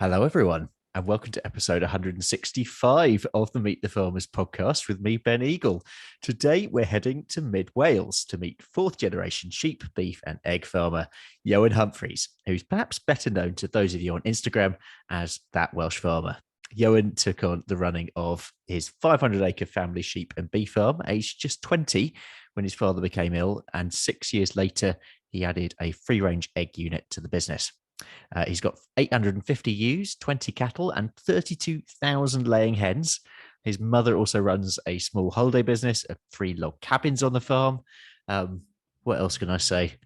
Hello, everyone, and welcome to episode 165 of the Meet the Farmers podcast with me, Ben Eagle. Today, we're heading to mid Wales to meet fourth generation sheep, beef, and egg farmer Ioan Humphreys, who's perhaps better known to those of you on Instagram as that Welsh farmer. Ioan took on the running of his 500-acre family sheep and beef farm, aged just 20, when his father became ill, and 6 years later, he added a free-range egg unit to the business. He's got 850 ewes, 20 cattle, and 32,000 laying hens. His mother also runs a small holiday business, 3 log cabins on the farm. What else can I say?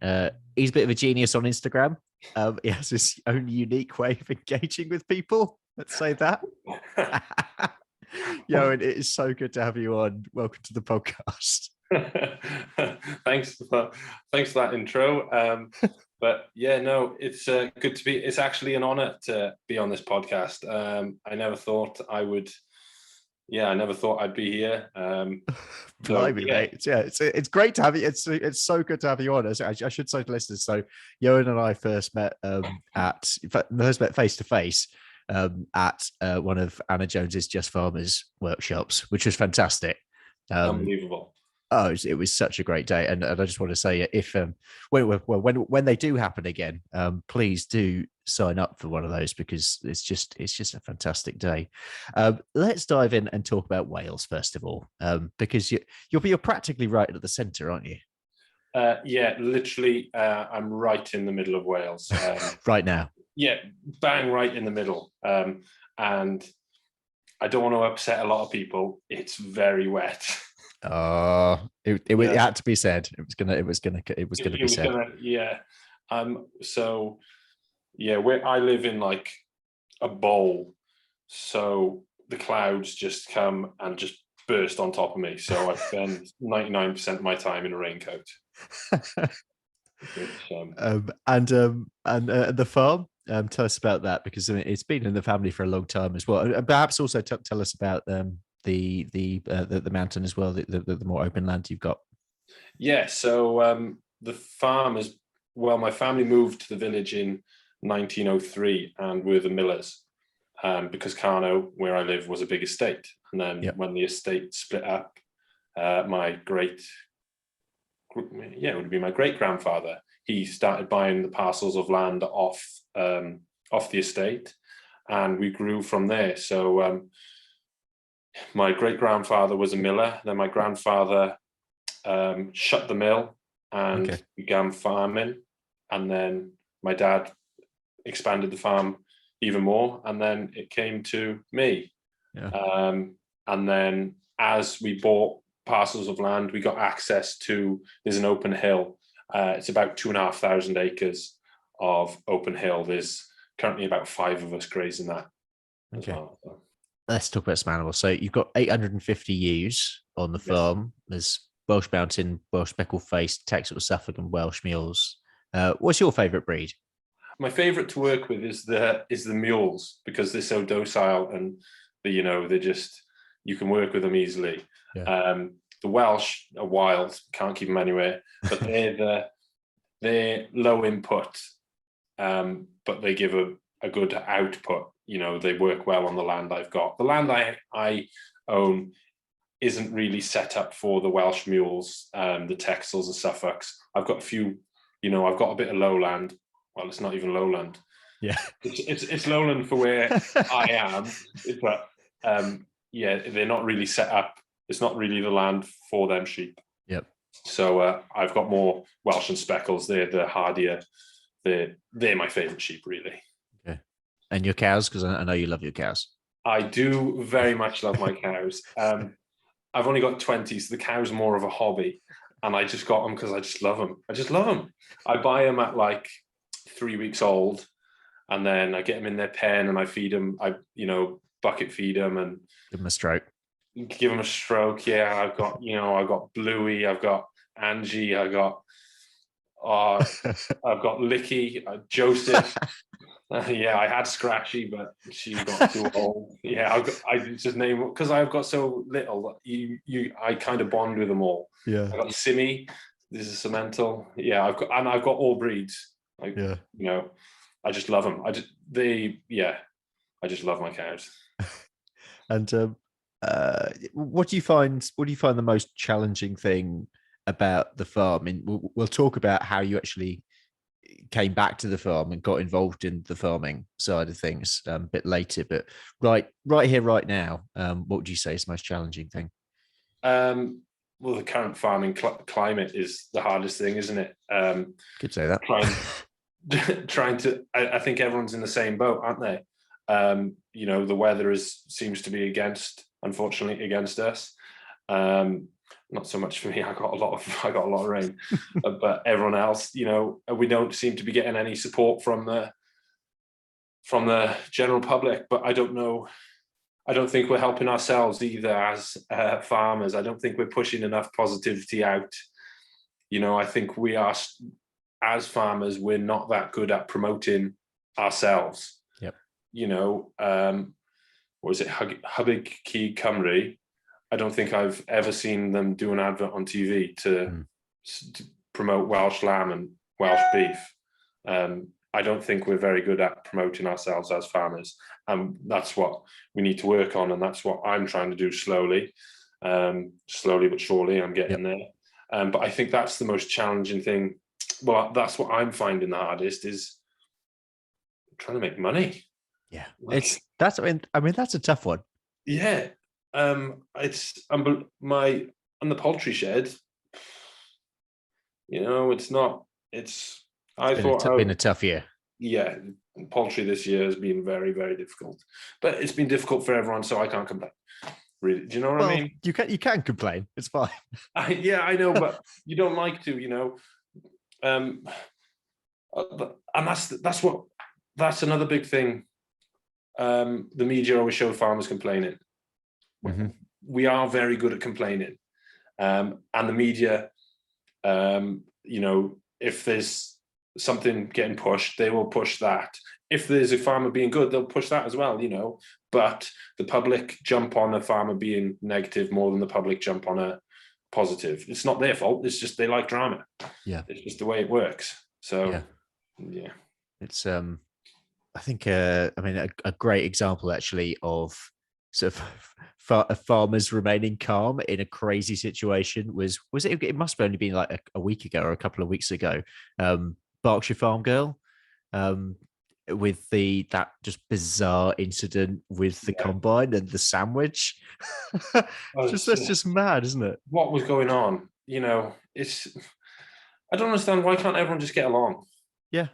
He's a bit of a genius on Instagram. He has his own unique way of engaging with people. Let's say that. Ioan, it is so good to have you on. Welcome to the podcast. Thanks for that intro. But yeah, no, it's good to be. It's actually an honor to be on this podcast. I never thought I would. Yeah, I never thought I'd be here. Blimey, mate. It's great to have you. It's so good to have you on. I should say to listeners. So Ioan and I first met face to face at one of Anna Jones's Just Farmers workshops, which was fantastic. Unbelievable. Oh, it was such a great day, and I just want to say, if when they do happen again, please do sign up for one of those because it's just a fantastic day. Let's dive in and talk about Wales first of all, because you're practically right at the centre, aren't you? Yeah, literally, I'm right in the middle of Wales right now. Yeah, bang right in the middle, and I don't want to upset a lot of people. It's very wet. It had to be said. It was gonna be said. So yeah, where I live in like a bowl, so the clouds just come and just burst on top of me. So I spend 99% of my time in a raincoat. And the farm. Tell us about that, because it's been in the family for a long time as well. And perhaps also tell us about the mountain as well, the more open land you've got. Yeah, so the farm is, well, my family moved to the village in 1903 and were the millers, because Carno, where I live, was a big estate. And then when the estate split up, it would be my great-grandfather. He started buying the parcels of land off the estate, and we grew from there. So my great-grandfather was a miller. Then my grandfather shut the mill and began farming. And then my dad expanded the farm even more. And then it came to me. And then as we bought parcels of land, we got access to, there's an open hill. It's about 2,500 acres of open hill. There's currently about 5 of us grazing that as well. So. Let's talk about some animals. So you've got 850 ewes on the farm. There's Welsh Mountain, Welsh Speckled Face, Texel Suffolk, and Welsh mules. What's your favourite breed? My favourite to work with is the mules, because they're so docile and they're just, you can work with them easily. The Welsh are wild, can't keep them anywhere, but they're low input, but they give a good output. They work well on the land I've got. The land I own isn't really set up for the Welsh mules, the Texels, the Suffolks. I've got a few, I've got a bit of lowland. Well, it's not even lowland. Yeah, it's lowland for where I am, but they're not really set up. It's not really the land for them sheep. Yep. So I've got more Welsh and Speckles. They're the hardier. They're my favourite sheep, really. Okay. And your cows, because I know you love your cows. I do very much love my cows. I've only got 20, so the cows are more of a hobby. And I just got them because I just love them. I buy them at like 3 weeks old, and then I get them in their pen and I feed them. I bucket feed them and give them a stroke. Yeah, I've got Bluey, I've got Angie, I've got Licky, Joseph. I had Scratchy, but she got too old. I just name it because I've got so little. I kind of bond with them all. Yeah, I got Simmy. This is Cemental. Yeah, I've got all breeds. I just love them. I just love my cows. And what do you find? What do you find the most challenging thing about the farm? I mean, we'll talk about how you actually came back to the farm and got involved in the farming side of things a bit later. But right here, right now, what would you say is the most challenging thing? Well, the current farming climate is the hardest thing, isn't it? Could say that. Trying to. I think everyone's in the same boat, aren't they? The weather seems to be unfortunately, against us. Not so much for me. I got a lot of rain, but everyone else, we don't seem to be getting any support from the general public. But I don't know. I don't think we're helping ourselves either as farmers. I don't think we're pushing enough positivity out. I think we are, as farmers, we're not that good at promoting ourselves. Yep. What is it? Hubig Key Cymru. I don't think I've ever seen them do an advert on TV to promote Welsh lamb and Welsh beef. I don't think we're very good at promoting ourselves as farmers. And that's what we need to work on. And that's what I'm trying to do slowly but surely. I'm getting there. But I think that's the most challenging thing. Well, that's what I'm finding the hardest is trying to make money. Yeah. That's a tough one. Yeah. It's on the poultry shed. It's not. It's been a tough year. Yeah, poultry this year has been very, very difficult, but it's been difficult for everyone, so I can't complain. Really, do you know what I mean? You can complain. It's fine. I know, but you don't like to, and that's another big thing. The media always show farmers complaining. Mm-hmm. We are very good at complaining, and the media, if there's something getting pushed, they will push that. If there's a farmer being good, they'll push that as well, but the public jump on a farmer being negative more than the public jump on a positive. It's not their fault. It's just they like drama. Yeah. It's just the way it works. So yeah. It's I think a great example actually of sort of farmers remaining calm in a crazy situation was it must have only been like a week ago or a couple of weeks ago. Berkshire Farm Girl, with that just bizarre incident with the combine and the sandwich. That's just mad, isn't it? What was going on? It's. I don't understand, why can't everyone just get along? Yeah.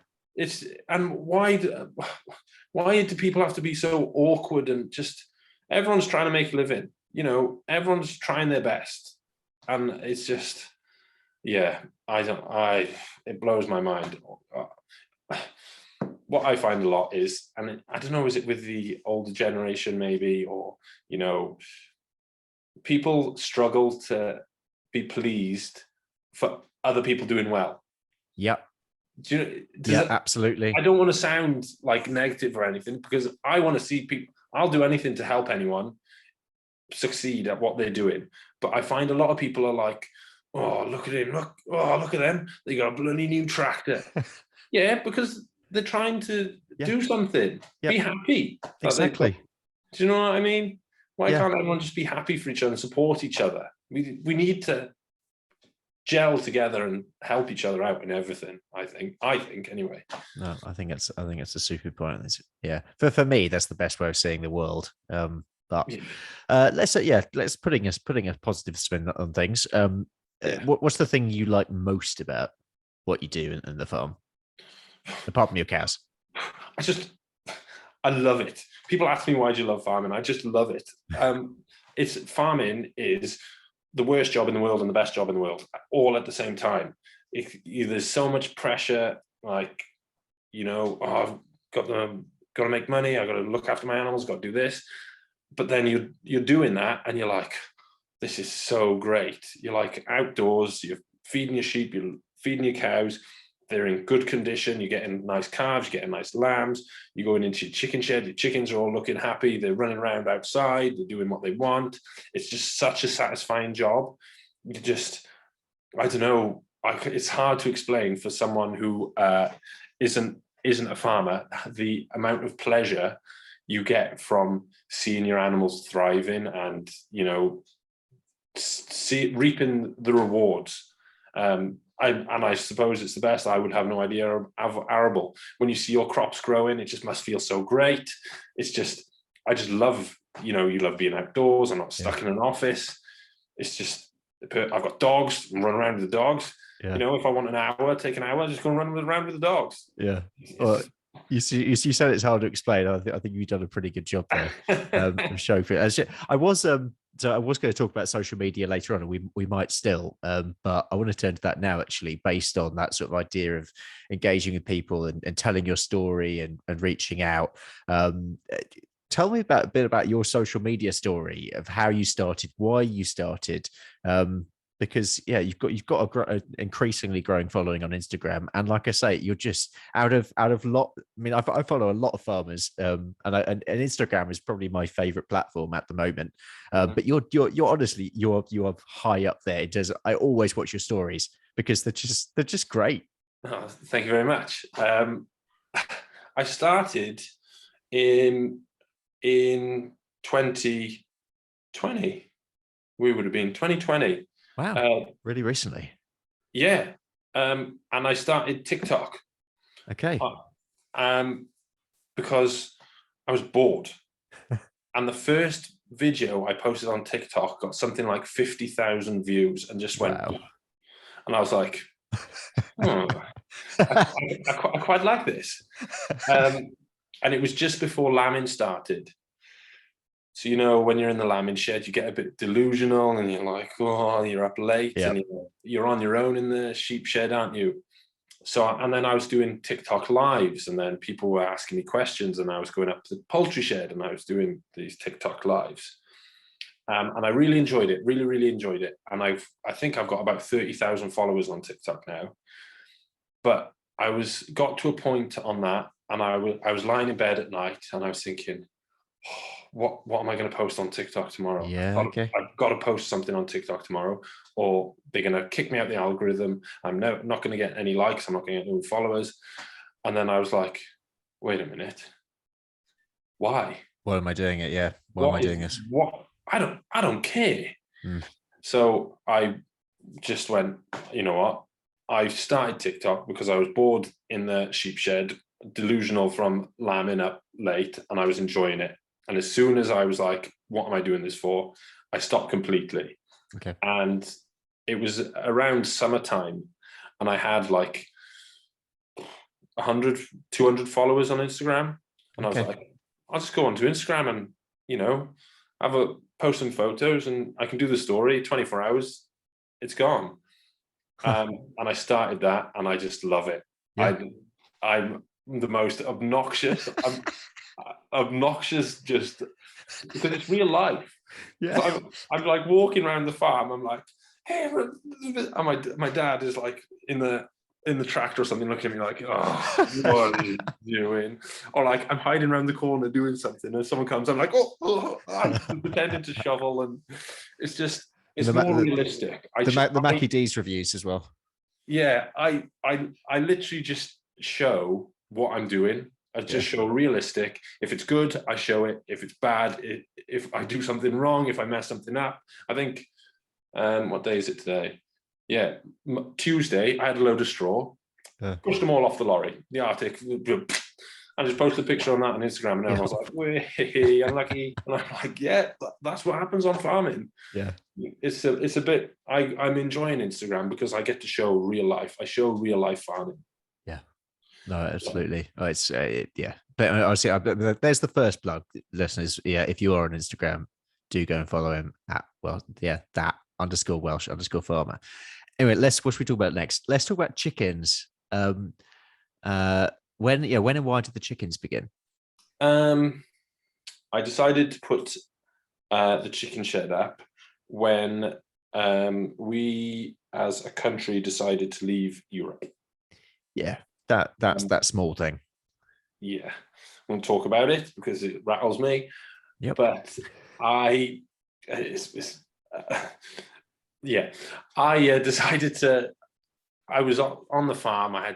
Why do people have to be so awkward and just everyone's trying to make a living? Everyone's trying their best, and it's just. Yeah, it blows my mind. What I find a lot is, and I don't know, is it with the older generation maybe, or, people struggle to be pleased for other people doing well. Yep. Absolutely. I don't want to sound like negative or anything, because I want to see people, I'll do anything to help anyone succeed at what they're doing. But I find a lot of people are like, oh, look at him, look at them. They got a bloody new tractor. Yeah, because they're trying to do something. Be happy. Exactly. Do you know what I mean? Why can't everyone just be happy for each other and support each other? We need to gel together and help each other out in everything. I think anyway. No, I think it's a super point. Yeah, for me, that's the best way of seeing the world. Let's putting a positive spin on things. What's the thing you like most about what you do in the farm, apart from your cows? I love it. People ask me, why do you love farming? I just love it. Farming is the worst job in the world and the best job in the world, all at the same time. There's so much pressure, like, I've got to make money, I've got to look after my animals, got to do this. But then you're doing that and you're like, this is so great. You're like outdoors, you're feeding your sheep, you're feeding your cows, they're in good condition, you're getting nice calves, you're getting nice lambs, you're going into your chicken shed, your chickens are all looking happy, they're running around outside, they're doing what they want. It's just such a satisfying job. I don't know, it's hard to explain for someone who isn't a farmer, the amount of pleasure you get from seeing your animals thriving and, you know, reaping the rewards. I suppose it's the best. I would have no idea of arable. When you see your crops growing, it just must feel so great. It's just, I just love, you know, you love being outdoors. I'm not stuck in an office. It's just, I've got dogs, run around with the dogs. Yeah. You know, if I want an hour, take an hour, just go and run around with the dogs. Yeah. Well, you said it's hard to explain. I think you've done a pretty good job there. Of showing it. I was so I was going to talk about social media later on, and we might still, but I want to turn to that now, actually, based on that sort of idea of engaging with people and telling your story and reaching out. Tell me a bit about your social media story of how you started, why you started, because yeah, you've got an increasingly growing following on Instagram, and like I say, you're just out of lot. I mean, I follow a lot of farmers, and Instagram is probably my favorite platform at the moment. But you're honestly you're high up there. I always watch your stories because they're just great. Oh, thank you very much. I started in 2020. We would have been 2020. Wow, really recently. Yeah. And I started TikTok. Okay. Because I was bored. And the first video I posted on TikTok got something like 50,000 views and just went, wow. And I was like, oh, I quite like this. And it was just before lambing started. So, you know, when you're in the lambing shed, you get a bit delusional and you're like, oh, you're up late and you're on your own in the sheep shed, aren't you? So, and then I was doing TikTok lives, and then people were asking me questions, and I was going up to the poultry shed and I was doing these TikTok lives. And I really enjoyed it, really enjoyed it. And I think I've got about 30,000 followers on TikTok now. But I got to a point on that, and I was lying in bed at night and I was thinking, what am I going to post on TikTok tomorrow? Yeah, okay. I've got to post something on TikTok tomorrow, or they're going to kick me out the algorithm. I'm not going to get any likes. I'm not going to get any followers. And then I was like, wait a minute. Why? Why am I doing it? Yeah. Why am I doing this? What? I don't care. So I just went, you know what? I started TikTok because I was bored in the sheep shed, delusional from lambing up late, and I was enjoying it. And as soon as I was like, what am I doing this for? I stopped completely. Okay. And it was around summertime, and I had like 100, 200 followers on Instagram. And I was like, I'll just go onto Instagram and, you know, post some photos, and I can do the story, 24 hours, it's gone. And I started that, and I just love it. Yeah. I'm the most obnoxious, obnoxious, just because it's real life. Yeah. So I'm like walking around the farm. I'm like, hey, and my dad is like in the tractor or something, looking at me like, oh, what are you doing? Or like I'm hiding around the corner doing something, and someone comes, I'm like, I'm pretending to shovel, and it's just, it's more realistic. The Mackie D's reviews as well. Yeah, I literally just show what I'm doing. I just show realistic. If it's good, I show it. If it's bad, if I do something wrong, if I mess something up. I think, what day is it today? Yeah, Tuesday, I had a load of straw, pushed them all off the lorry, the Arctic. I just posted a picture on that on Instagram, and everyone was like, "Way, I'm lucky." And I'm like, "Yeah, that's what happens on farming." Yeah, it's a bit. I'm enjoying Instagram because I get to show real life. I show real life farming. Yeah, no, absolutely. Oh, it's yeah. But honestly, there's the first plug, listeners. Yeah, if you are on Instagram, do go and follow him at that _Welsh_farmer. Anyway, what should we talk about next? Let's talk about chickens. When and why did the chickens begin? I decided to put the chicken shed up when we as a country decided to leave Europe. Yeah, that's that small thing. Yeah, I won't talk about it because it rattles me. Yep. But I decided to. I was on the farm. I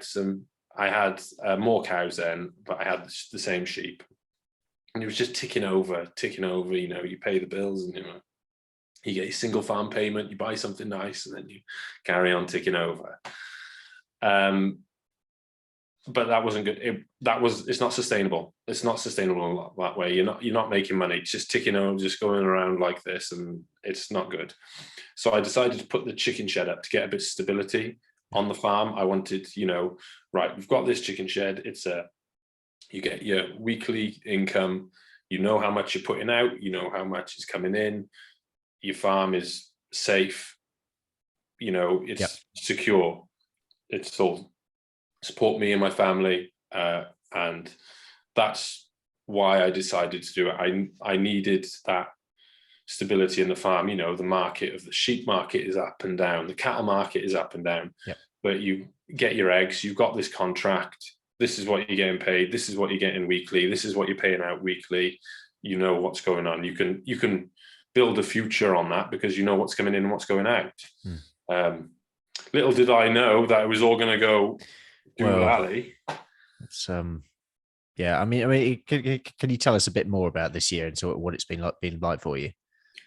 had more cows then, but I had the same sheep. And it was just ticking over. You pay the bills, and you get a single farm payment, you buy something nice, and then you carry on ticking over. But that wasn't good. It's not sustainable. It's not sustainable that way. You're not making money. It's just ticking over, just going around like this, and it's not good. So I decided to put the chicken shed up to get a bit of stability on the farm. I wanted, right, we've got this chicken shed. You get your weekly income. You know how much you're putting out. You know how much is coming in. Your farm is safe. It's secure. It's all support me and my family, and that's why I decided to do it. I needed that stability in the farm. The market of the sheep market is up and down, the cattle market is up and down. But you get your eggs, you've got this contract, this is what you're getting paid, this is what you're getting weekly, this is what you're paying out weekly. You know what's going on. You can build a future on that because you know what's coming in and what's going out. Little did I know that it was all going to go valley. It's yeah. I mean, can you tell us a bit more about this year and what it's been like for you?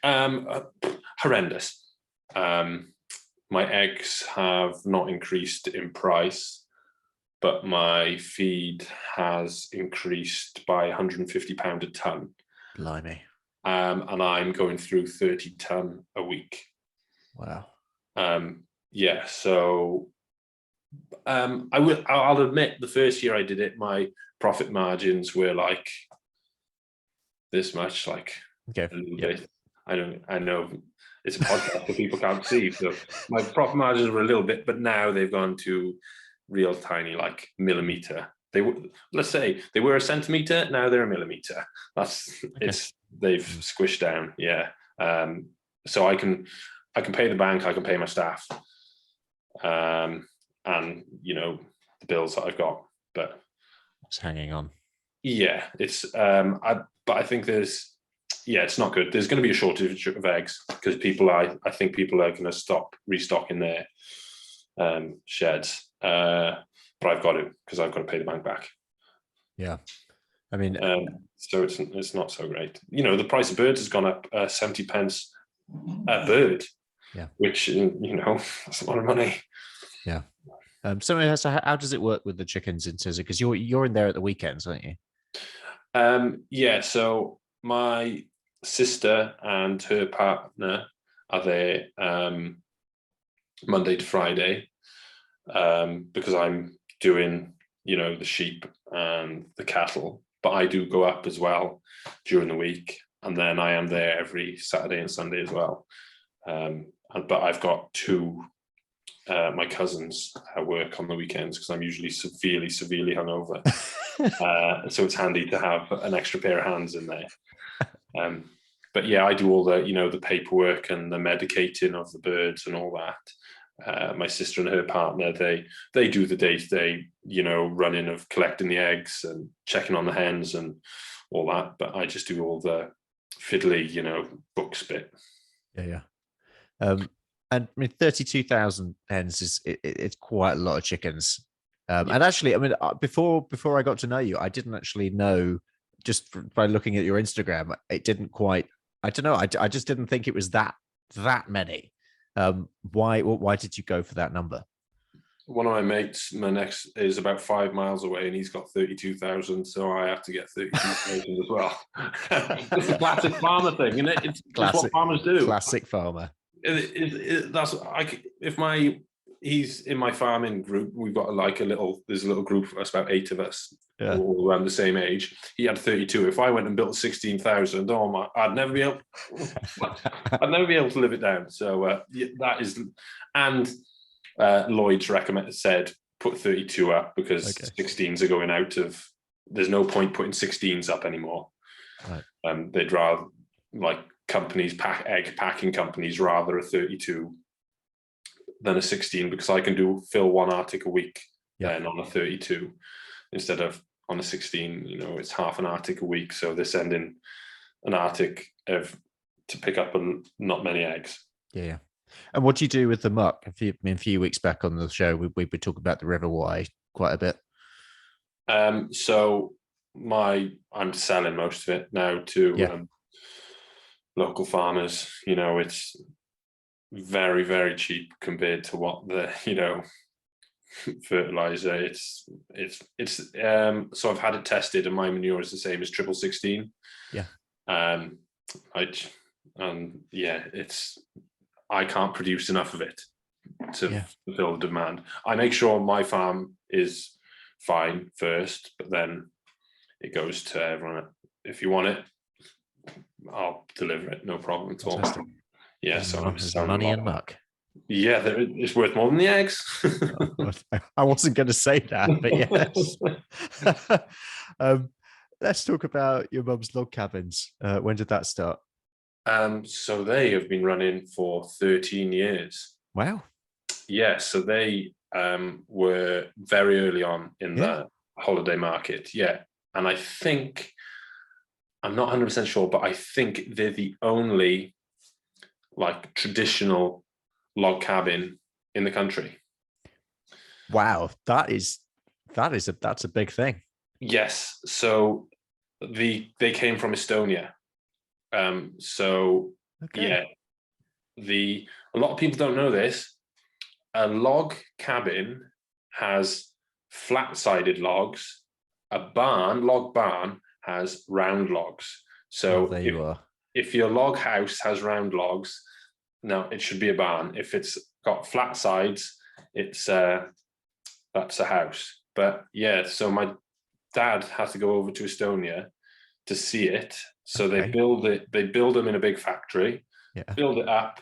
Horrendous. My eggs have not increased in price, but my feed has increased by £150 a ton. Blimey. And I'm going through 30 ton a week. Wow. Yeah. So I'll admit the first year I did it, my profit margins were like this much, like a little bit. I know it's a podcast that people can't see. So my profit margins were a little bit, but now they've gone to real tiny, like millimeter. Let's say they were a centimeter, now they're a millimeter. They've squished down. Yeah. So I can pay the bank, I can pay my staff. And the bills that I've got, but it's hanging on. Yeah, it's but I think it's not good. There's going to be a shortage of eggs because I think people are going to stop restocking their sheds. But I've got to, because I've got to pay the bank back. Yeah, I mean, so it's not so great. The price of birds has gone up 70 pence a bird. Yeah, which that's a lot of money. Yeah. So how does it work with the chickens in terms of, because you're in there at the weekends, aren't you? Yeah. So my sister and her partner are there Monday to Friday because I'm doing the sheep and the cattle, but I do go up as well during the week, and then I am there every Saturday and Sunday as well. But I've got two my cousins work on the weekends because I'm usually severely hungover. So it's handy to have an extra pair of hands in there. But yeah, I do all the paperwork and the medicating of the birds and all that. My sister and her partner, they do the day-to-day, running of collecting the eggs and checking on the hens and all that. But I just do all the fiddly, books bit. Yeah. And I mean, 32,000 hens it's quite a lot of chickens. And actually, I mean, before I got to know you, I didn't actually know, just by looking at your Instagram, it didn't quite. I don't know. I just didn't think it was that many. Why did you go for that number? One of my mates, my next, is about 5 miles away, and he's got 32,000, so I have to get 32,000 as well. It's a classic farmer thing, isn't it? It's what farmers do. Classic farmer. He's in my farming group. We've got there's a little group of us, about 8 of us, all around the same age. He had 32. If I went and built 16,000, I'd never be able to live it down. So that is, and Lloyd's said put 32 up because 16s are going out of. There's no point putting 16s up anymore. Right. They'd rather companies, egg packing companies, rather a 32 than a 16, because I can fill one arctic a week then on a 32 instead of on a 16. It's half an arctic a week, so they're sending an arctic to pick up not many eggs. Yeah. And what do you do with the muck? A few weeks back on the show, we were talking about the River Wye quite a bit. So I'm selling most of it now to local farmers. It's very, very cheap compared to what the fertilizer. So I've had it tested, and my manure is the same as 1616. Yeah. I can't produce enough of it to fulfill the demand. I make sure my farm is fine first, but then it goes to everyone. If you want it, I'll deliver it, no problem at all. Yeah, so I'm selling money and muck. Yeah, it's worth more than the eggs. I wasn't going to say that, but yes. Let's talk about your mum's log cabins. When did that start? So they have been running for 13 years. Wow. Yeah, so they were very early on in the holiday market. Yeah, and I think, I'm not 100% sure, but I think they're the only like traditional log cabin in the country. Wow, that's a big thing. Yes, so they came from Estonia. A lot of people don't know this. A log cabin has flat-sided logs. A log barn has round logs. So there you are. If your log house has round logs, no, it should be a barn. If it's got flat sides, that's a house. But yeah, so my dad had to go over to Estonia to see it. So they build them in a big factory, build it up.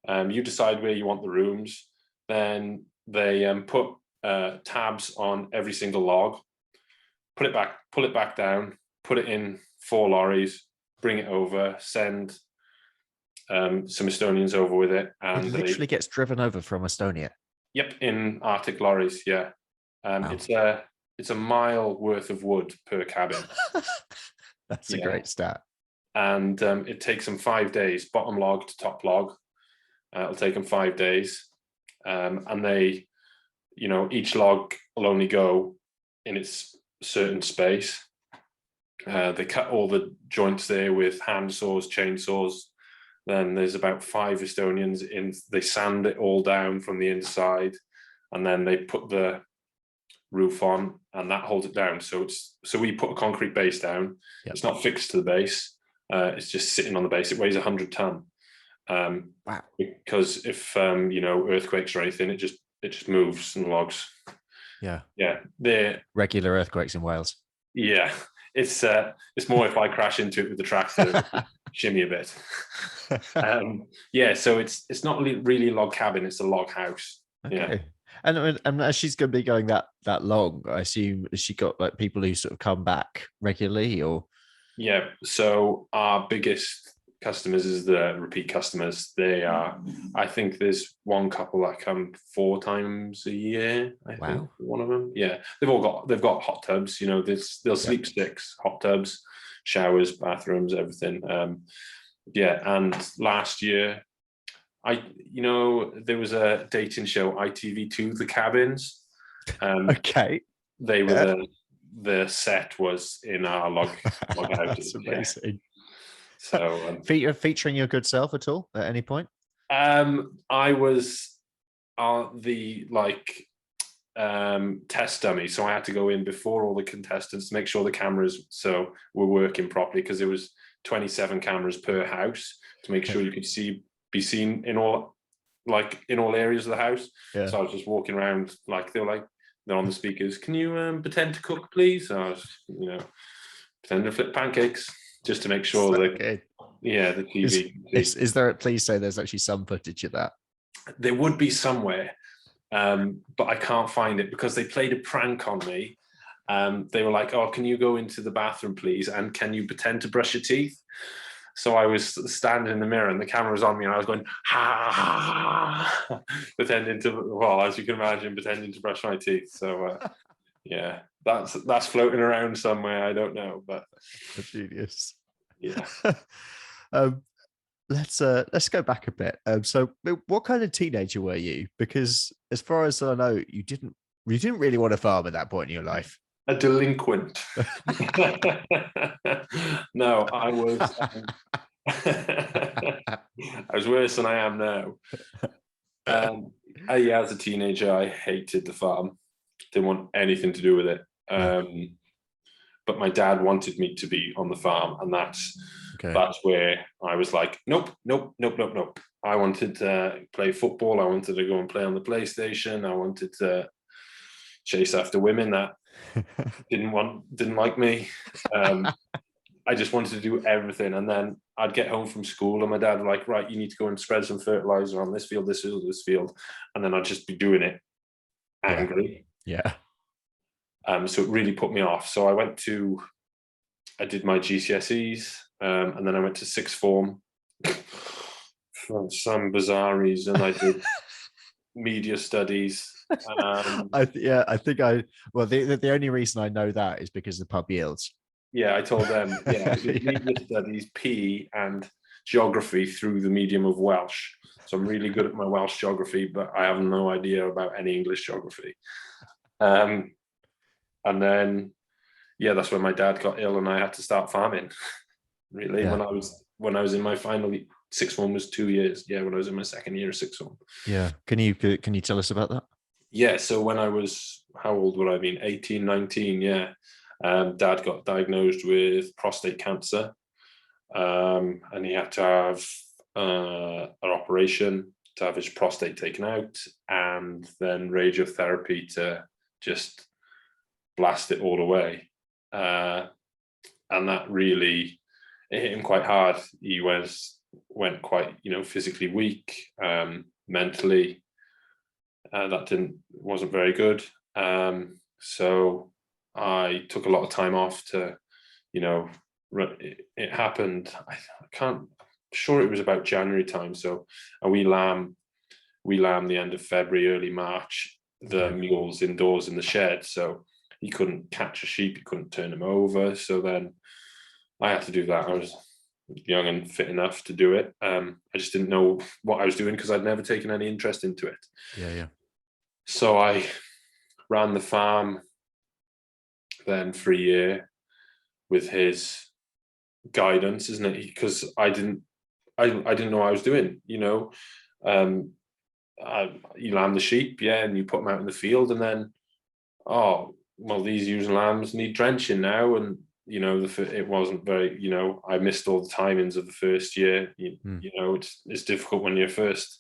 You decide where you want the rooms. Then they put tabs on every single log, pull it back down, put it in 4 lorries, bring it over, send some Estonians over with it. And it literally gets driven over from Estonia. Yep, in Arctic lorries, yeah. Wow. It's a mile worth of wood per cabin. That's a great stat. And it takes them 5 days, bottom log to top log. It'll take them 5 days. And they, each log will only go in its certain space. They cut all the joints there with hand saws, chainsaws. Then there's about 5 Estonians in. They sand it all down from the inside, and then they put the roof on, and that holds it down. So we put a concrete base down. Yep. It's not fixed to the base. It's just sitting on the base. It weighs 100 ton. Wow. Because if earthquakes or anything, it just moves and logs. Yeah. Yeah. They're regular earthquakes in Wales. Yeah. It's more if I crash into it with the tractor, shimmy a bit. So it's not really a log cabin, it's a log house. Okay. Yeah. And as she's going to be going that long, I assume, has she got like people who sort of come back regularly, or? Yeah. So our biggest customers is the repeat customers. They are, I think there's one couple that come 4 times a year. I think one of them. Yeah. They've got hot tubs, they'll sleep sticks, hot tubs, showers, bathrooms, everything. And last year, there was a dating show, ITV2, The Cabins. Okay. They were the set was in our log house. That's amazing. Yeah. So featuring your good self at all at any point? I was the test dummy, so I had to go in before all the contestants to make sure the cameras were working properly, because there was 27 cameras per house to make sure you could be seen in all areas of the house. Yeah. So I was just walking around, they're on the speakers. Can you pretend to cook, please? So I was, pretend to flip pancakes, just to make sure the TV. Is there? Please say there's actually some footage of that. There would be somewhere, but I can't find it because they played a prank on me. They were like, "Oh, can you go into the bathroom, please? And can you pretend to brush your teeth?" So I was standing in the mirror, and the camera was on me, and I was going, ha, pretending to, as you can imagine, pretending to brush my teeth. So, that's floating around somewhere. I don't know, but genius. Yeah. Let's go back a bit. So, what kind of teenager were you? Because as far as I know, you didn't really want to farm at that point in your life. a delinquent. No, I was. I was worse than I am now. Yeah, as a teenager, I hated the farm. Didn't want anything to do with it. But my dad wanted me to be on the farm, and that's where I was like, nope. I wanted to play football. I wanted to go and play on the PlayStation. I wanted to chase after women that didn't like me. I just wanted to do everything. And then I'd get home from school and my dad would like, right, you need to go and spread some fertilizer on this field, this field, this field. And then I'd just be doing it angry. Yeah. So it really put me off. So I did my GCSEs, and then I went to sixth form. For some bizarre reason, I did media studies. The only reason I know that is because the pub yields. Yeah, I told them, media studies, PE, and geography through the medium of Welsh. So I'm really good at my Welsh geography, but I have no idea about any English geography. And then, that's when my dad got ill and I had to start farming. Really, when I was in my final sixth form was 2 years. Yeah, when I was in my second year of sixth form. Yeah. Can you tell us about that? Yeah. So when I was, how old would I have been? 18, 19. Yeah. Dad got diagnosed with prostate cancer, and he had to have an operation to have his prostate taken out, and then radiotherapy to just blast it all away. And that really hit him quite hard. He went quite, physically weak, mentally. That wasn't very good. So I took a lot of time off to, it happened. I'm sure it was about January time. So we lamb the end of February, early March, the mules indoors in the shed. So he couldn't catch a sheep, he couldn't turn him over. So then I had to do that. I was young and fit enough to do it. I just didn't know what I was doing because I'd never taken any interest into it. Yeah. So I ran the farm then for a year with his guidance, isn't it? Because I didn't know what I was doing. You lamb the sheep, and you put them out in the field, and then these ewes and lambs need drenching now, and it wasn't very. I missed all the timings of the first year. It's difficult when you're first.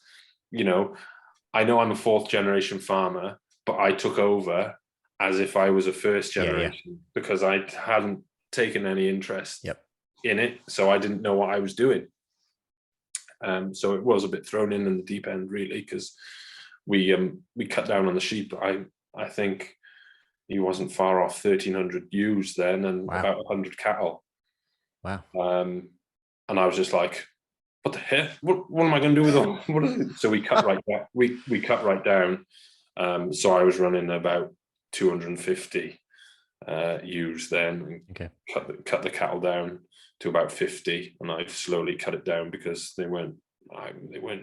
I know I'm a fourth generation farmer, but I took over as if I was a first generation because I hadn't taken any interest in it, so I didn't know what I was doing. So it was a bit thrown in the deep end, really, because we cut down on the sheep. I think he wasn't far off 1,300 ewes then, and about 100 cattle. Wow. And I was just like, what the hell? What am I going to do with them? So we cut right down. We cut right down. So I was running about 250 ewes then. Okay. Cut the cattle down to about 50, and I slowly cut it down because they weren't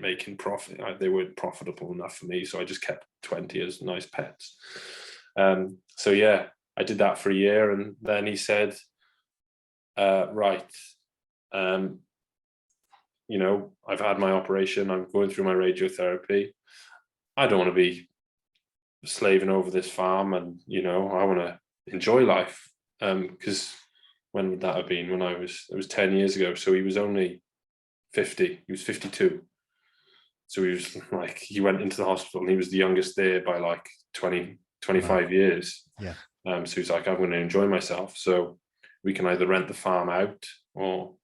making profit. They weren't profitable enough for me, so I just kept 20 as nice pets. So I did that for a year, and then he said, right, I've had my operation, I'm going through my radiotherapy, I don't want to be slaving over this farm, and I want to enjoy life, because when would that have been? It was 10 years ago, so he was only 50. He was 52, so he was like, he went into the hospital and he was the youngest there by like 25 years. So he's like, I'm going to enjoy myself, so we can either rent the farm out or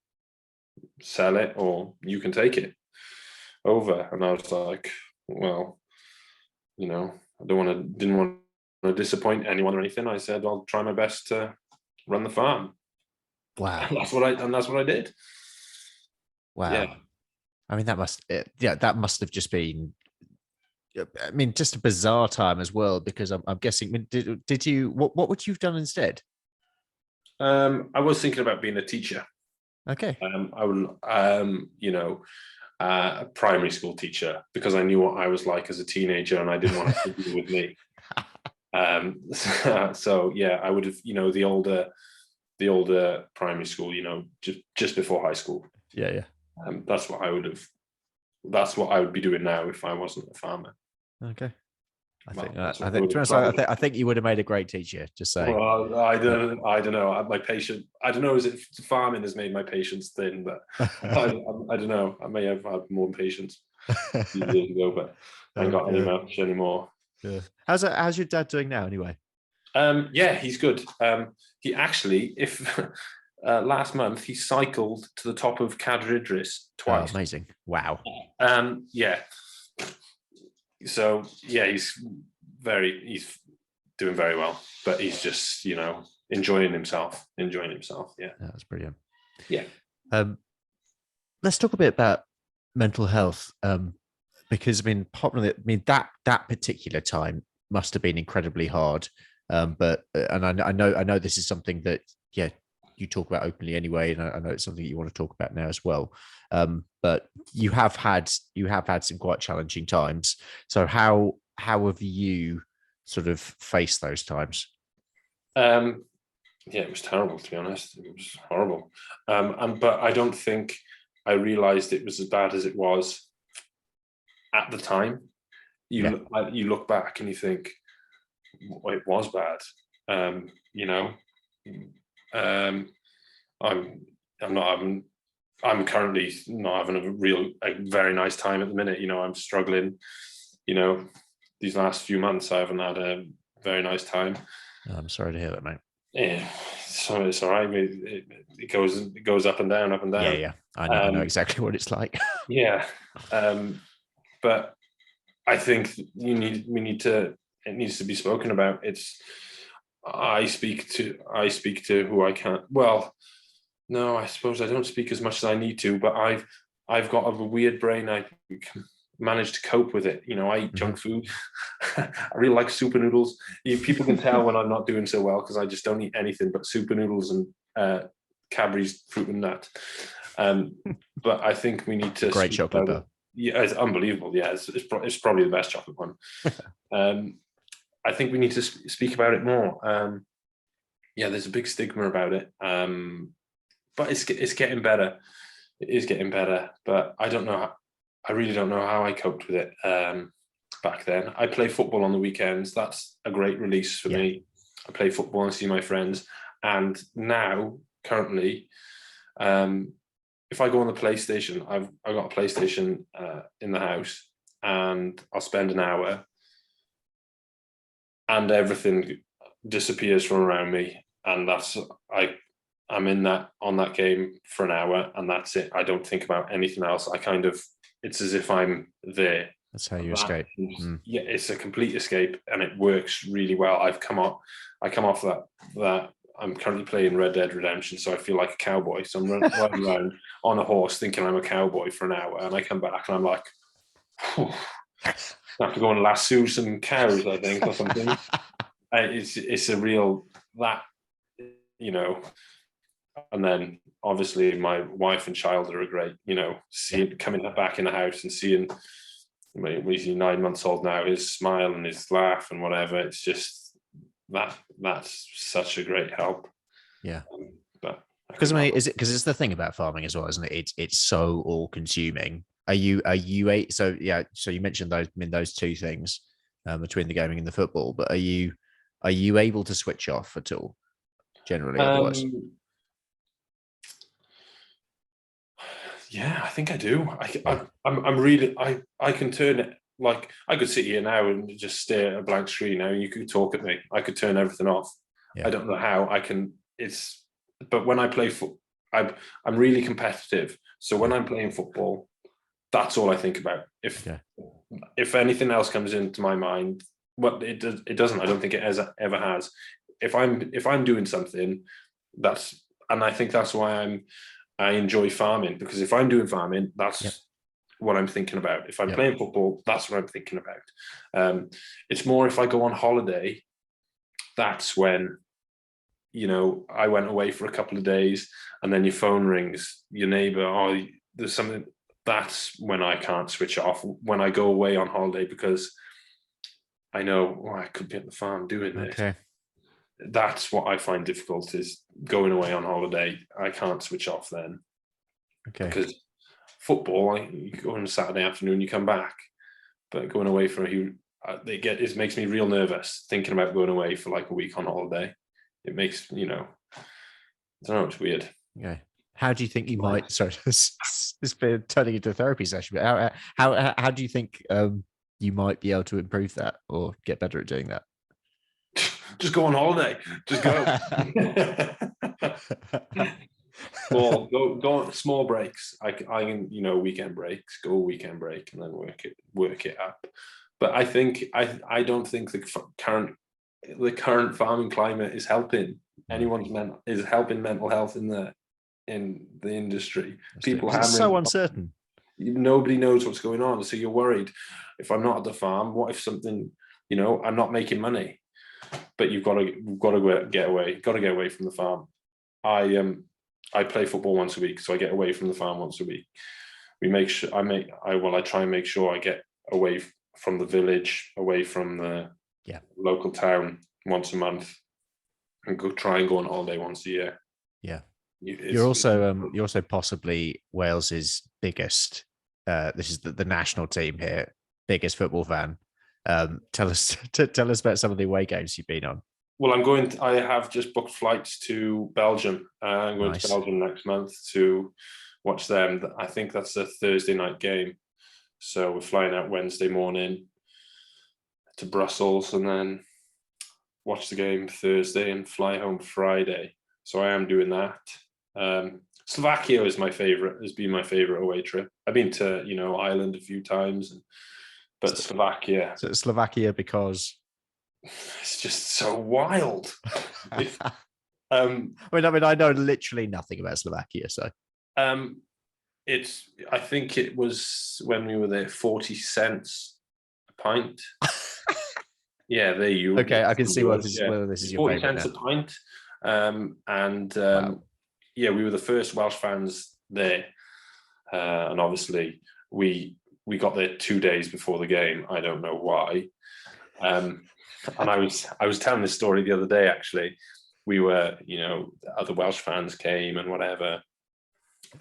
sell it, or you can take it over. And I was like, well, didn't want to disappoint anyone or anything. I said, I'll try my best to run the farm. Wow. And that's what I did. Wow. Yeah. I mean, that must have just been, just a bizarre time as well, because I'm guessing, did you, what would you have done instead? I was thinking about being a teacher. Okay. I would, a primary school teacher, because I knew what I was like as a teenager and I didn't want it to deal with me. So yeah, I would have, the older primary school, just before high school. Yeah. That's what I would have. That's what I would be doing now if I wasn't a farmer. Okay. Well, To that's be what I would honest, have. I think you would have made a great teacher. Just saying. Well, I don't know. My patience. I don't know. Is it farming has made my patience thin? But I don't know. I may have had more patience a few years ago, but I ain't got any much anymore. Yeah. How's your dad doing now, anyway? Yeah, he's good. He actually, if last month he cycled to the top of Cadair Idris twice. Oh, amazing! Wow. Yeah. So yeah, he's doing very well, but he's just enjoying himself. Yeah, That's brilliant. Yeah. Let's talk a bit about mental health, because that particular time must have been incredibly hard. But I know this is something that you talk about openly anyway, and I know it's something you want to talk about now as well. But you have had some quite challenging times. So how have you sort of faced those times? Yeah, it was terrible, to be honest. It was horrible. But I don't think I realized it was as bad as it was at the time. You look back and you think, well, it was bad. I'm currently not having a very nice time at the minute. I'm struggling. These last few months I haven't had a very nice time. I'm sorry to hear that, mate. Yeah, so it's all right. It goes up and down, up and down. Yeah. I know exactly what it's like. Yeah, but I think it needs to be spoken about. I speak to who I can. Well, no, I suppose I don't speak as much as I need to, but I've got a weird brain. I manage to cope with it. I eat junk food. I really like super noodles. People can tell when I'm not doing so well because I just don't eat anything but super noodles and Cadbury's fruit and nut. But I think we need to. Great chocolate bar. Yeah, it's unbelievable. Yeah, it's probably the best chocolate one. I think we need to speak about it more. There's a big stigma about it, but it's getting better. It is getting better, but I don't know. I really don't know how I coped with it back then. I play football on the weekends. That's a great release for me. I play football and see my friends. And now, currently, if I go on the PlayStation, I've got a PlayStation in the house, and I'll spend an hour, and everything disappears from around me, and I'm on that game for an hour, and that's it. I don't think about anything else. It's as if I'm there. That's how you escape. Yeah, it's a complete escape, and it works really well. I come off that. I'm currently playing Red Dead Redemption, so I feel like a cowboy. So I'm riding around on a horse thinking I'm a cowboy for an hour, and I come back and I'm like, I have to go and lasso some cows, I think, or something. It's a real that, and then obviously my wife and child are great, coming back in the house and seeing, he's 9 months old now, his smile and his laugh and whatever. It's just that's such a great help. Yeah. But because it's the thing about farming as well, isn't it? It's so all consuming. So you mentioned those two things between the gaming and the football, but are you able to switch off at all generally otherwise? Yeah, I think I do. I'm really, I can turn it, like I could sit here now and just stare at a blank screen now, and you could talk at me. I could turn everything off. I don't know how I can. But when I play football, I'm really competitive. So when I'm playing football, that's all I think about. If anything else comes into my mind, it doesn't. I don't think it ever has. If I'm doing something, and I think that's why I enjoy farming, because if I'm doing farming, that's what I'm thinking about. If I'm playing football, that's what I'm thinking about. It's more if I go on holiday, that's when, I went away for a couple of days and then your phone rings, your neighbor, there's something. That's when I can't switch off, when I go away on holiday, because I know, oh, I could be at the farm doing this. Okay. That's what I find difficult, is going away on holiday. I can't switch off then. Okay. Because football, you go on a Saturday afternoon, you come back, but going away for it makes me real nervous thinking about going away for like a week on holiday. It makes, I don't know, it's weird. Okay. How do you think you might? Sorry, this been turning into a therapy session. But how do you think you might be able to improve that or get better at doing that? Just go on holiday. Just go. Go on small breaks. I can, weekend breaks. Go weekend break and then work it up. But I think I don't think the current farming climate is helping is helping mental health in the industry. People it's so uncertain. Nobody knows what's going on, so you're worried. If I'm not at the farm, what if something? I'm not making money. But you've got to get away. Got to get away from the farm. I play football once a week, so I get away from the farm once a week. I try and make sure I get away from the village, away from the local town once a month, and try and go on holiday once a year. Yeah, you're also possibly Wales's biggest. This is the national team here, biggest football fan. Tell us about some of the away games you've been on. Well, I have just booked flights to Belgium. I'm going to Belgium next month to watch them. I think that's a Thursday night game. So we're flying out Wednesday morning to Brussels and then watch the game Thursday and fly home Friday. So I am doing that. Slovakia has been my favorite away trip. I've been to, Ireland a few times, but Slovakia. So Slovakia because it's just so wild. I mean, I know literally nothing about Slovakia, so I think it was when we were there 40 cents a pint. Yeah, there you. Okay, I can see whether this is your 40 cents a pint, wow. Yeah, we were the first Welsh fans there, and obviously we got there 2 days before the game. I don't know why. And I was telling this story the other day. Actually, we were, other Welsh fans came and whatever,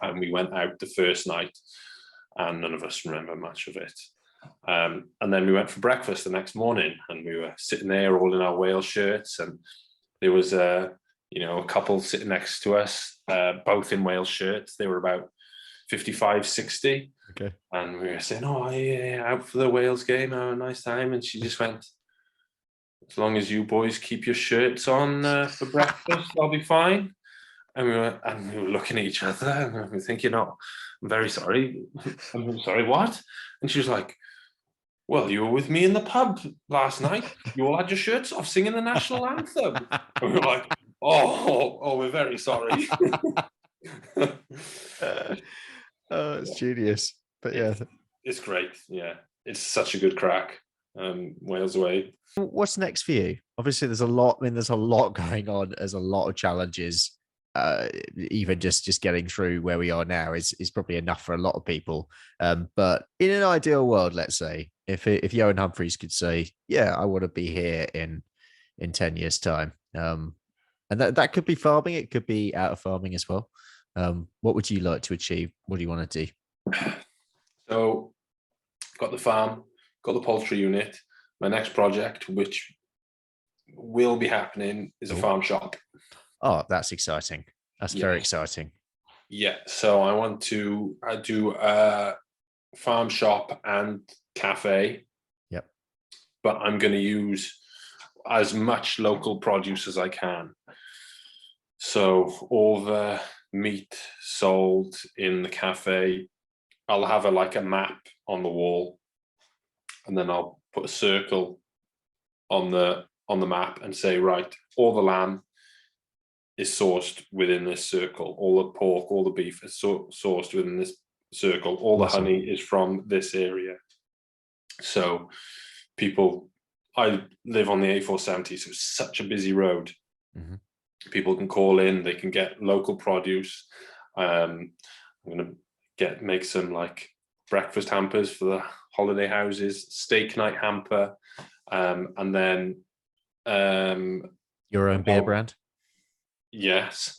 and we went out the first night, and none of us remember much of it. And then we went for breakfast the next morning, and we were sitting there all in our Wales shirts, and there was a couple sitting next to us, both in Wales shirts. They were about 55, 60. Okay. And we were saying, "Oh, yeah, out for the Wales game, have a nice time." And she just went, "As long as you boys keep your shirts on for breakfast, I'll be fine." And we were looking at each other, and we were thinking, "Oh, I'm very sorry." I'm sorry, what? And she was like, "Well, you were with me in the pub last night. You all had your shirts off singing the national anthem." And we were like, oh, we're very sorry. It's genius. But yeah. It's great. Yeah. It's such a good crack. Wales away. What's next for you? Obviously, there's a lot. I mean, there's a lot going on. There's a lot of challenges. Even just getting through where we are now is probably enough for a lot of people. But in an ideal world, let's say, if Johan Humphreys could say, "Yeah, I want to be here in 10 years' time," and that could be farming, it could be out of farming as well. What would you like to achieve? What do you want to do? So, got the farm, got the poultry unit. My next project, which will be happening, is a farm shop. Oh, that's exciting. That's very exciting. Yeah. So I want to do a farm shop and cafe. Yep. But I'm going to use as much local produce as I can. So all the meat sold in the cafe, I'll have a map on the wall, and then I'll put a circle on the map and say, right, all the lamb is sourced within this circle. All the pork, all the beef is sourced within this circle. All the honey is from this area. So I live on the A470, so it's such a busy road. Mm-hmm. People can call in, they can get local produce. I'm going to make some breakfast hampers for the holiday houses, steak night hamper, And then Your own beer brand? Yes.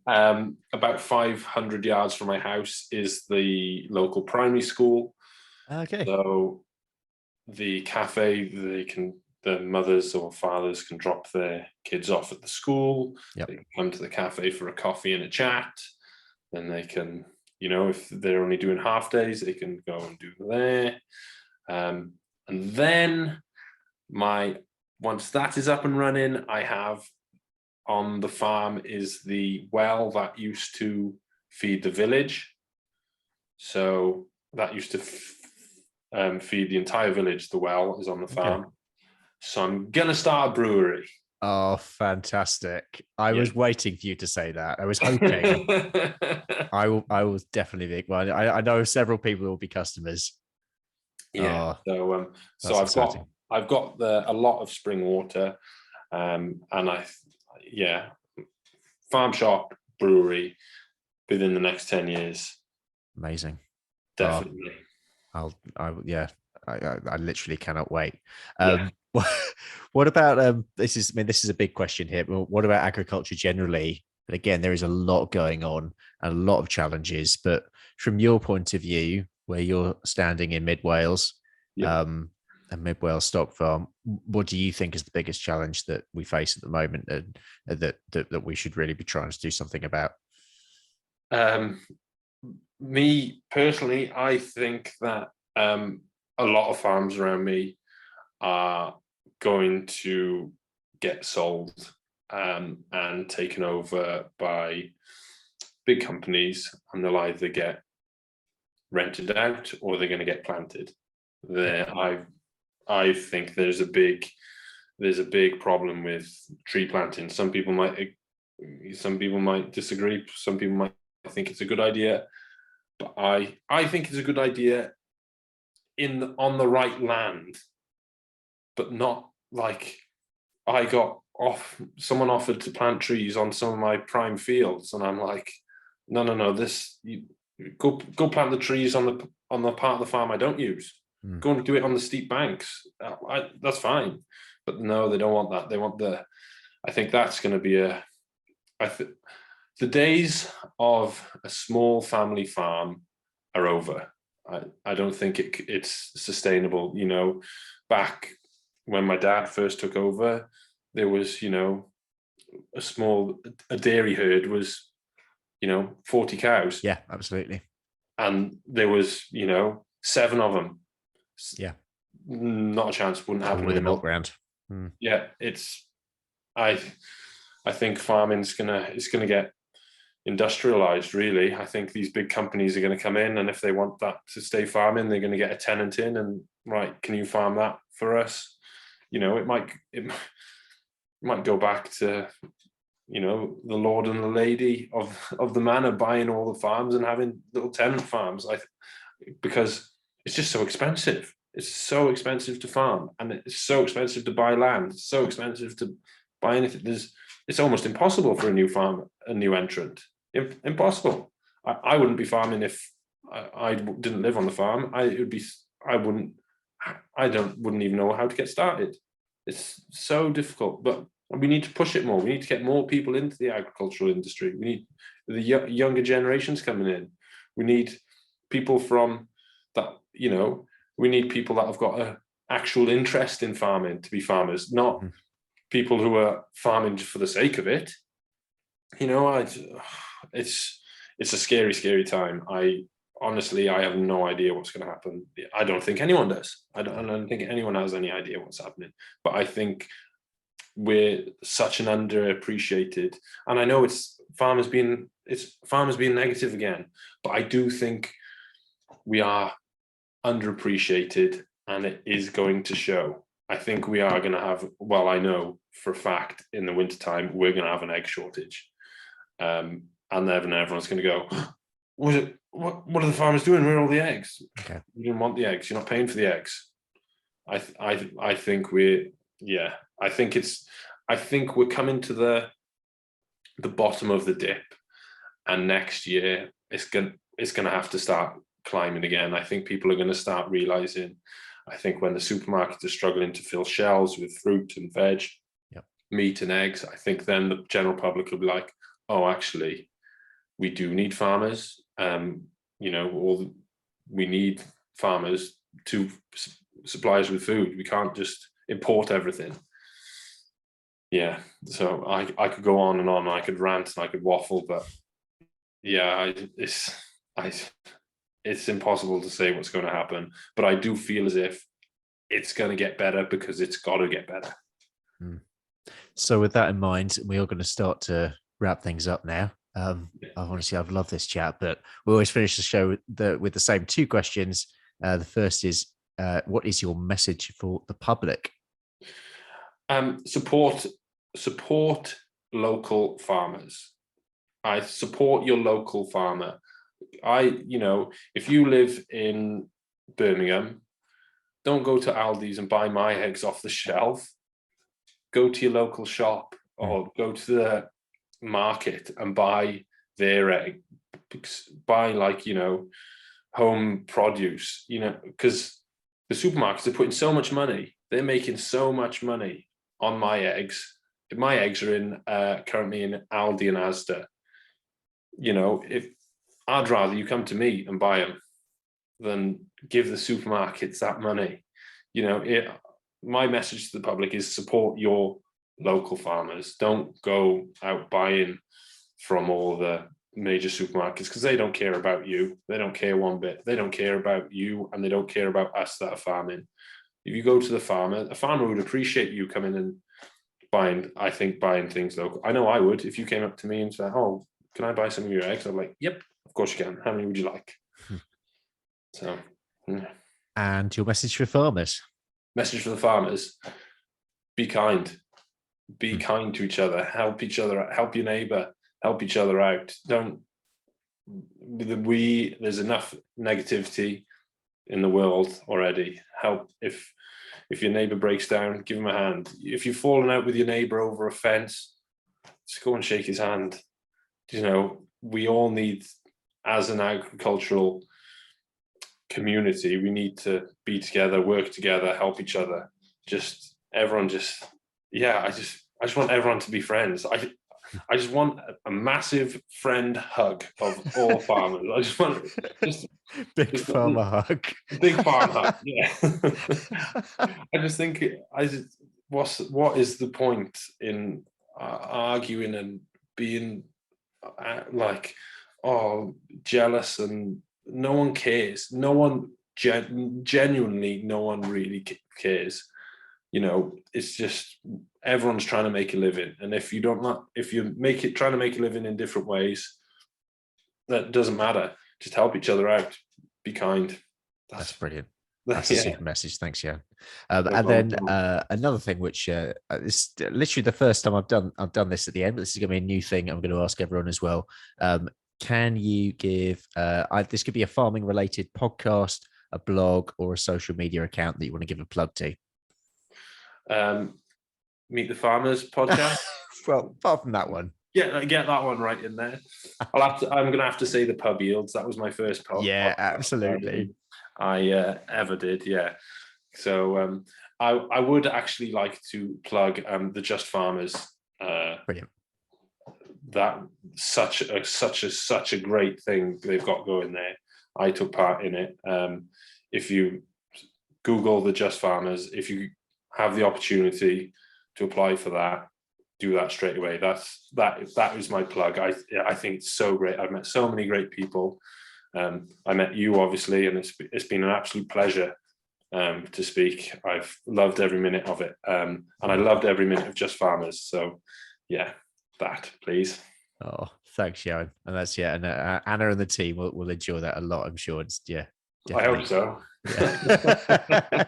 About 500 yards from my house is the local primary school. Okay. So the cafe, the mothers or fathers can drop their kids off at the school. Yep. They can come to the cafe for a coffee and a chat. Then they can, if they're only doing half days, they can go and do there. And then once that is up and running, I have on the farm is the well that used to feed the village. So that used to feed the entire village. The well is on the farm. Okay. So I'm going to start a brewery. Oh, fantastic. I was waiting for you to say that. I was hoping. I will definitely be. Well, I know several people who will be customers. Yeah. So I've got a lot of spring water, and farm shop brewery within the next 10 years. Amazing. Definitely. I literally cannot wait. What about this is a big question here, but what about agriculture generally? And again, there is a lot going on and a lot of challenges, but from your point of view, where you're standing in Mid Wales, a Mid Wales stock farm, what do you think is the biggest challenge that we face at the moment, and that we should really be trying to do something about? Me personally, I think that a lot of farms around me are going to get sold and taken over by big companies, and they'll either get rented out or they're going to get planted. I think there's a big problem with tree planting. Some people might disagree. Some people might think it's a good idea, but I think it's a good idea on the right land, but not like someone offered to plant trees on some of my prime fields, and I'm like, no, go plant the trees on the part of the farm I don't use. Go and do it on the steep banks. That's fine, but no, they don't want that. They want I think that's going to be the days of a small family farm are over. I don't think it's sustainable. Back when my dad first took over, there was, a dairy herd was, 40 cows. Yeah, absolutely. And there was, 7 of them. Yeah. Not a chance. Wouldn't happen with a milk round. Yeah, I think farming's gonna get industrialized, really. I think these big companies are going to come in, and if they want that to stay farming, they're going to get a tenant in and, right, can you farm that for us? It might go back to, the lord and the lady of the manor buying all the farms and having little tenant farms. Because it's just so expensive. It's so expensive to farm, and it's so expensive to buy land. It's so expensive to buy anything. It's almost impossible for a new entrant. Impossible. I wouldn't be farming if I didn't live on the farm. I wouldn't even know how to get started. It's so difficult, but we need to push it more. We need to get more people into the agricultural industry. We need the younger generations coming in. We need people from that, we need people that have got an actual interest in farming to be farmers, not people who are farming for the sake of it. It's a scary, scary time. Honestly, I have no idea what's going to happen. I don't think anyone does. I don't think anyone has any idea what's happening. But I think we're such an underappreciated, and I know it's farmers being negative again, but I do think we are underappreciated, and it is going to show. I think we are going to have, I know for a fact in the wintertime, we're going to have an egg shortage. And then everyone's going to go, what are the farmers doing? Where are all the eggs? Okay. You didn't want the eggs. You're not paying for the eggs. I think we're coming to the bottom of the dip, and next year it's going to have to start climbing again. I think people are going to start realizing, I think when the supermarkets are struggling to fill shelves with fruit and veg, meat and eggs, I think then the general public will be like, oh, actually, we do need farmers. We need farmers to supply us with food. We can't just import everything. Yeah, so I could go on and on. I could rant and I could waffle, but yeah, it's impossible to say what's going to happen. But I do feel as if it's going to get better because it's got to get better. So with that in mind, we are going to start to wrap things up now. Honestly, I've loved this chat, but we always finish the show with the same two questions. The first is, what is your message for the public? Support local farmers. I support your local farmer. If you live in Birmingham, don't go to Aldi's and buy my eggs off the shelf. Go to your local shop or go to the market and buy their egg. Buy home produce, because the supermarkets are putting so much money. They're making so much money on my eggs. My eggs are currently in Aldi and Asda. If I'd rather you come to me and buy them than give the supermarkets that money. My message to the public is support your local farmers. Don't go out buying from all the major supermarkets because they don't care about you. They don't care one bit. They don't care about you and they don't care about us that are farming. If you go to the farmer, a farmer would appreciate you coming and buying things local. I know I would. If you came up to me and said, oh, can I buy some of your eggs? I'm like, yep, of course you can. How many would you like? So, yeah. And your message for farmers? Message for the farmers: be kind. Be kind to each other. Help each other. Help your neighbour. Help each other out. There's enough negativity in the world already. Help if your neighbour breaks down, give him a hand. If you've fallen out with your neighbour over a fence, just go and shake his hand. We all need, as an agricultural community, we need to be together, work together, help each other. I just want everyone to be friends. I just want a massive friend hug of all farmers. I just want big farmer hug. Big farm hug. Yeah. I just think what is the point in arguing and being jealous, and no one cares. No one genuinely, no one really cares. It's just everyone's trying to make a living, and if you're trying to make a living in different ways, that doesn't matter. Just help each other out. Be kind. That's brilliant. That's a super message. Thanks, Jan. And then another thing, which is literally the first time I've done this at the end, but this is going to be a new thing I'm going to ask everyone as well. Can you give? This could be a farming related podcast, a blog, or a social media account that you want to give a plug to. Meet the Farmers podcast. Well, apart from that one, get that one right in there. I'm gonna have to say the pub yields. That was my first podcast. Yeah, absolutely. I ever did. Yeah. So I would actually like to plug the Just Farmers. Brilliant. That such a great thing they've got going there. I took part in it. If you Google the Just Farmers, if you have the opportunity to apply for that, do that straight away. That is my plug. I think it's so great. I've met so many great people. I met you, obviously, and it's been an absolute pleasure to speak. I've loved every minute of it, and I loved every minute of Just Farmers. So, yeah, that, please. Oh, thanks, Jan. And that's and Anna and the team will enjoy that a lot, I'm sure. It's definitely. I hope so. Yeah.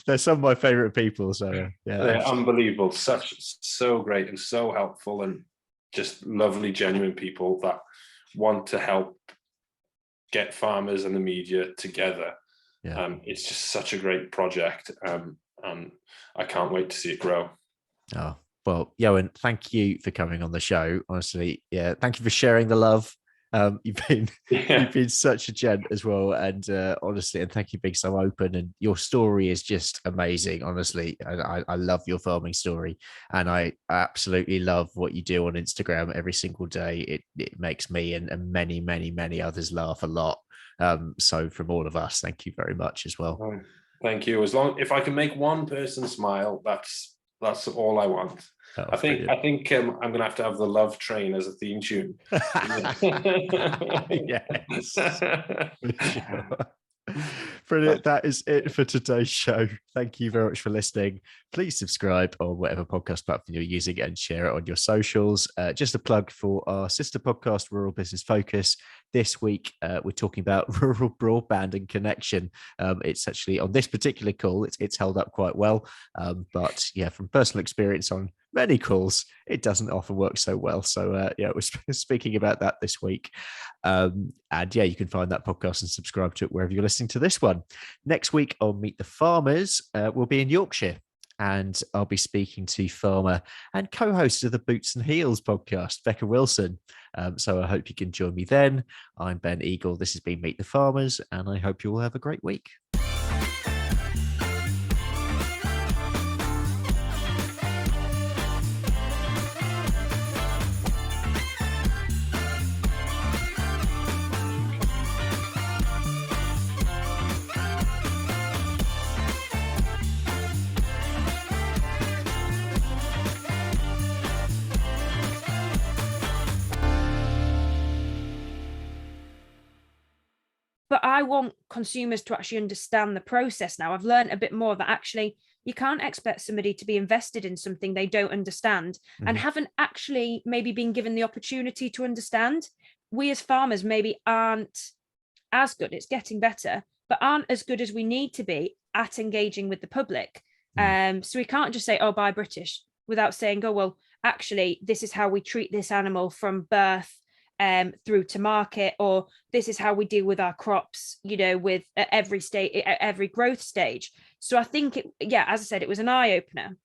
They're some of my favorite people. So they're unbelievable. So great and so helpful, and just lovely, genuine people that want to help get farmers and the media together. Yeah. It's just such a great project, and I can't wait to see it grow. Oh, well, Johan, thank you for coming on the show. Honestly, yeah, thank you for sharing the love You've been such a gent as well, and honestly, and thank you for being so open. And your story is just amazing, honestly. And I love your farming story, and I absolutely love what you do on Instagram every single day. It makes me and many many others laugh a lot. So from all of us, thank you very much as well. Oh, thank you. If I can make one person smile, that's all I want. Oh, I think I'm gonna have to have the love train as a theme tune. Yes. Sure. Brilliant. That is it for today's show. Thank you very much for listening. Please subscribe on whatever podcast platform you're using and share it on your socials. Just a plug for our sister podcast, Rural Business Focus. This week, we're talking about rural broadband and connection. It's actually on this particular call, it's held up quite well. But yeah, from personal experience on many calls, it doesn't often work so well. So yeah, we're speaking about that this week. And yeah, you can find that podcast and subscribe to it wherever you're listening to this one. Next week on Meet the Farmers, we'll be in Yorkshire. And I'll be speaking to farmer and co-host of the Boots and Heels podcast, Becca Wilson. So I hope you can join me then. I'm Ben Eagle. This has been Meet the Farmers, and I hope you all have a great week. But I want consumers to actually understand the process now. I've learned a bit more that actually you can't expect somebody to be invested in something they don't understand and haven't actually maybe been given the opportunity to understand. We as farmers maybe aren't as good, it's getting better, but aren't as good as we need to be at engaging with the public. So we can't just say, oh, buy British, without saying, oh, well, actually, this is how we treat this animal from birth through to market, or this is how we deal with our crops, with every growth stage. So I think as I said, it was an eye-opener.